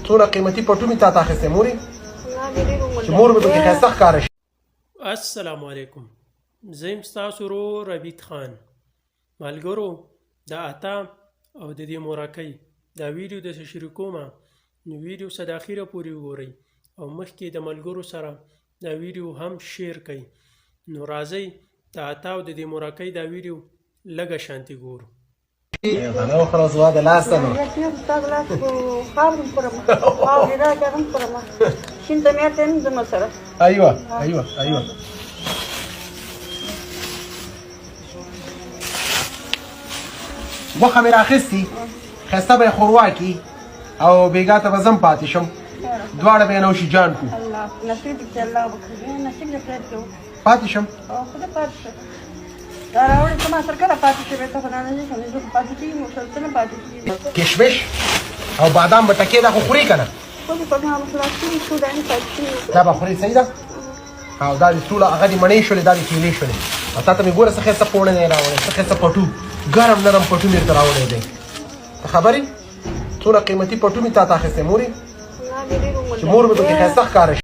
څونه قیمتي پټو مې تا ته اخیستی مورې چې مور مې پکې ښایسته ښکاره شي. السلام علیکم، زه یم ستاسو ورور ربیټ خان. ملګرو د اتا او د دې مورکۍ دا ویډیو داسې شریکومه، نو ویډیو څه د اخره پورې وګورئ او مخکې د ملګرو سره دا ویډیو هم شیر کړئ. نو راځئ د اتا او د دې مورکۍ دا ویډیو لږه شانتي ګورو. غنه وخوره زما د لاسته نو ایوه ایوه ایوه غوښه مې راخیستې ښایسته به یې ښوروا کړي او بېګا ته به زه هم پاتې شم، دواړه به یې نوشي جان کړو. پاتې شم کشمش او بادام به ټکې دا خو خورې که نه؟ دا به خورې صحیح ده. او دا دې ټوله هغه دې مڼې شولې، دا دې کیلې شولې، او تا ته مې ګوره څه ښایسته پوړه دی راوړی، څه ښایسته پټو ګرم نرم پټو مې درته راوړی دی. ته خبرې څونه قیمتي پټو مې تا ته اخیستی مورې چې مور مې پکې ښایسته ښکاره شي.